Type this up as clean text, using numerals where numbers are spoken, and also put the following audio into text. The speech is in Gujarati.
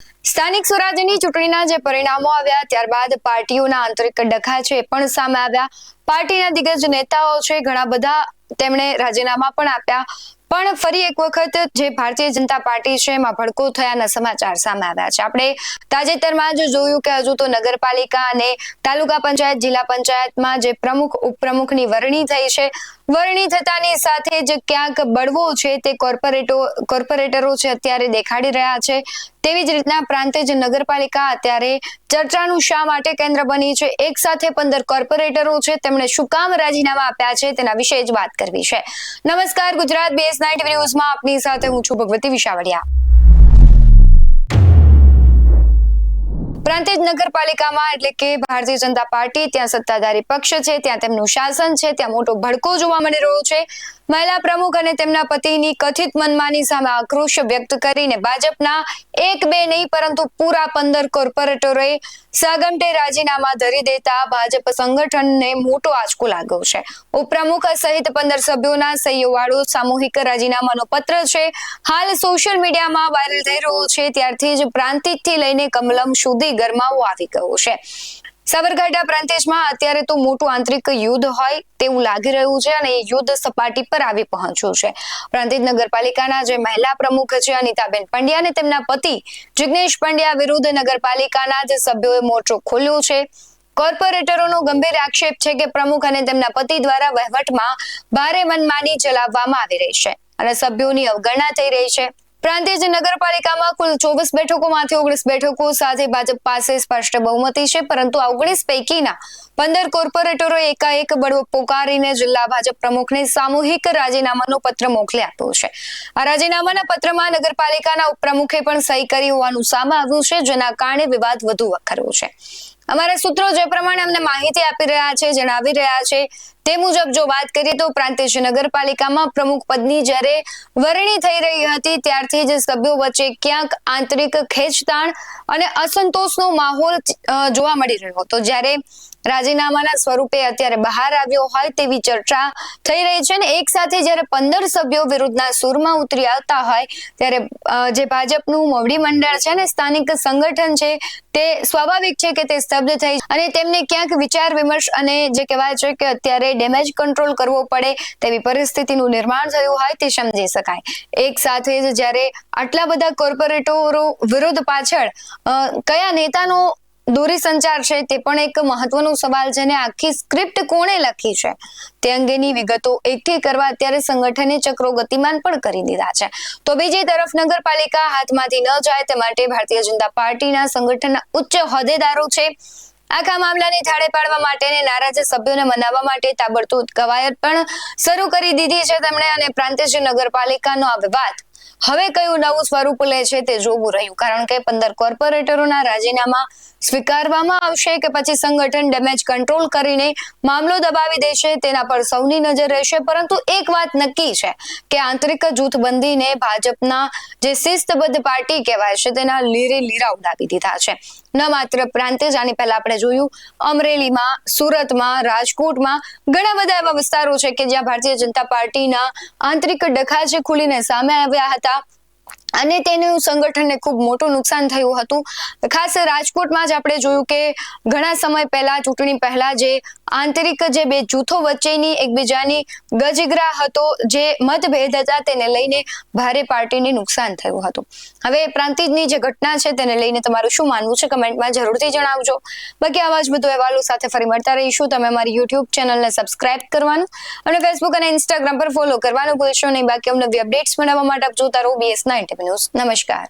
સ્થાનિક સ્વરાજ્યની ચૂંટણીના જે પરિણામો આવ્યા ત્યારબાદ પાર્ટીઓના આંતરિક ડખા છે પણ સામે આવ્યા। પાર્ટીના દિગ્ગજ નેતાઓ છે ઘણા બધા તેમણે રાજીનામા પણ આપ્યા, પણ ફરી એક વખત જે ભારતીય જનતા પાર્ટી છે એમાં ભડકો થયાના સમાચાર સામે આવ્યા છે। આપણે તાજેતરમાં જ જોયું કે હજુ તો નગરપાલિકા અને તાલુકા પંચાયત જિલ્લા પંચાયતમાં જે પ્રમુખ ઉપપ્રમુખની વરણી થઈ છે, વરણી થતાની સાથે જ ક્યાંક બળવો છે તે કોર્પોરેટરો છે અત્યારે દેખાડી રહ્યા છે। તેવી જ રીતના પ્રાંતિજ નગરપાલિકા અત્યારે ચર્ચાનું શા માટે કેન્દ્ર બની છે। એક સાથે 15 કોર્પોરેટરો છે તેમણે શું કામ રાજીનામા આપ્યા છે તેના વિશે જ વાત કરવી છે। નમસ્કાર, ગુજરાત BS9 ન્યૂઝમાં આપની સાથે હું છું ભગવતી વિશાવડિયા। પ્રાંતિજ નગરપાલિકામાં એટલે કે ભારતીય જનતા પાર્ટી ત્યાં સત્તાધારી પક્ષ છે, ત્યાં તેમનું શાસન છે, ત્યાં મોટો ભડકો જોવા મળી રહ્યો છે। મહિલા પ્રમુખ અને તેમના પતિની કથિત મનમાની સામે આક્રોશ વ્યક્ત કરીને ભાજપના એક બે નહીં પરંતુ પૂરા 15 કોર્પોરેટરોએ સાગમટે રાજીનામા ધરી દેતા ભાજપ સંગઠનને મોટો આંચકો લાગ્યો છે। ઉપપ્રમુખ સહિત 15 સભ્યોના સહીઓવાળો સામૂહિક રાજીનામાનો પત્ર છે હાલ સોશિયલ મીડિયામાં વાયરલ થઈ રહ્યો છે। ત્યારથી જ પ્રાંતિજથી લઈને કમલમ સુધી ગરમાવો આવી ગયો છે। સાબરકાંઠા પ્રાંતિજમાં અત્યારે તો મોટું આંતરિક યુદ્ધ હોય તેવું લાગી રહ્યું છે અને એ યુદ્ધ સપાટી પર આવી પહોંચ્યું છે। પ્રાંતિજ નગરપાલિકાના જે મહિલા પ્રમુખ છે અનિતાબેન પંડ્યા અને તેમના પતિ જિગ્નેશ પંડ્યા વિરુદ્ધ નગરપાલિકાના જે સભ્યોએ મોરચો ખોલ્યો છે। કોર્પોરેટરોનો ગંભીર આક્ષેપ છે કે પ્રમુખ અને તેમના પતિ દ્વારા વહીવટમાં ભારે મનમાની ચલાવવામાં આવી રહી છે અને સભ્યોની અવગણના થઈ રહી છે। પ્રાંતિજ નગરપાલિકામાં કુલ 24 બેઠકોમાંથી 19 બેઠકો સાથે ભાજપ પાસે સ્પષ્ટ બહુમતી છે, પરંતુ આ 19 પૈકીના 15 કોર્પોરેટરોએ એકાએક બળવો પોકારીને જિલ્લા ભાજપ પ્રમુખને સામૂહિક રાજીનામાનો પત્ર મોકલી આપ્યો છે। આ રાજીનામાના પત્રમાં નગરપાલિકાના ઉપપ્રમુખે પણ સહી કરી હોવાનું સામે આવ્યું છે, જેના કારણે વિવાદ વધુ વકર્યો છે। અમારા સૂત્રો જે પ્રમાણે અમને માહિતી આપી રહ્યા છે, જણાવી રહ્યા છે તે મુજબ જો વાત કરીએ તો પ્રાંતિજ નગરપાલિકામાં પ્રમુખ પદની જ્યારે વરણી થઈ રહી હતી ત્યારથી જ સભ્યો વચ્ચે ક્યાંક આંતરિક ખેંચતાણ અને અસંતોષનો માહોલ જોવા મળી રહ્યો હતો। જ્યારે રાજીનામાના સ્વરૂપે અત્યારે બહાર આવ્યો હોય તેવી ચર્ચા થઈ રહી છે ને એક સાથે જ્યારે 15 સભ્યો વિરુદ્ધના સૂરમાં ઉતરી આવતા હોય ત્યારે જે ભાજપનું મોવડી મંડળ છે ને સ્થાનિક સંગઠન છે તે સ્વાભાવિક છે કે તે સ્તબ્ધ થઈ અને તેમને ક્યાંક વિચાર વિમર્શ અને જે કહેવાય છે કે અત્યારે ડેમેજ કંટ્રોલ કરવો પડે તેવી પરિસ્થિતિનું નિર્માણ થયું હોય તે સમજી શકાય। એક સાથે જ જ્યારે આટલા બધા કોર્પોરેટરો વિરુદ્ધ પાછળ કયા નેતાનો દોરી સંચાર છે તે પણ એક મહત્વનો સવાલ છે ને આખી સ્ક્રિપ્ટ કોણે લખી છે તે અંગેની વિગતો એકઠી કરવા અત્યારે સંગઠને ચક્રો ગતિમાન પણ કરી દીધા છે। તો બીજી તરફ નગરપાલિકા હાથમાંથી ન જાય તે માટે ભારતીય જનતા પાર્ટીના સંગઠનના ઉચ્ચ હોદ્દેદારો છે આખા મામલાને થાળે પાડવા માટે અને નારાજ સભ્યોને મનાવવા માટે તાબડતોબ કવાયત પણ શરૂ કરી દીધી છે તેમણે અને પ્રાંતિજ નગરપાલિકાનો આ વિવાદ હવે કયું નવું સ્વરૂપ લે છે તે જોવું રહ્યું, કારણ કે 15 કોર્પોરેટરોના રાજીનામા સ્વીકારવામાં આવશે કે પછી સંગઠન ડેમેજ કંટ્રોલ કરીને મામલો દબાવી દેશે તેના પર સૌની નજર રહેશે। પરંતુ એક વાત નક્કી છે કે આંતરિક જૂથબંધીને ભાજપના જે શિસ્તબદ્ધ પાર્ટી કહેવાય છે તેના લીરે લીરા ઉડાવી દીધા છે। ન માત્ર પ્રાંતિજ, આની પહેલા આપણે જોયું અમરેલીમાં, સુરતમાં, રાજકોટમાં ઘણા બધા એવા વિસ્તારો છે કે જ્યાં ભારતીય જનતા પાર્ટીના આંતરિક ડખા છે ખુલીને સામે આવ્યા હતા અને તેનું સંગઠનને ખૂબ મોટું નુકસાન થયું હતું। ખાસ રાજકોટમાં જ આપણે જોયું કે ઘણા સમય પહેલા ચૂંટણી પહેલા જે આંતરિક જે બે જૂથો વચ્ચેની એકબીજાની ગજગરા હતો, જે મતભેદ હતા તેને લઈને ભારે પાર્ટીને નુકસાન થયું હતું। હવે પ્રાંતિજની જે ઘટના છે તેને લઈને તમારું શું માનવું છે કમેન્ટમાં જરૂરથી જણાવજો। બાકી આવા જ બધું અહેવાલો સાથે ફરી મળતા રહીશું। તમે અમારી યુટ્યુબ ચેનલને સબસ્ક્રાઇબ કરવાનું અને ફેસબુક અને ઇન્સ્ટાગ્રામ પર ફોલો કરવાનું ભૂલશો નહીં। બાકી અવનવી અપડેટ્સ મેળવવા માટે આપ જોતા રહો BS9 ન્યૂઝ। નમસ્કાર।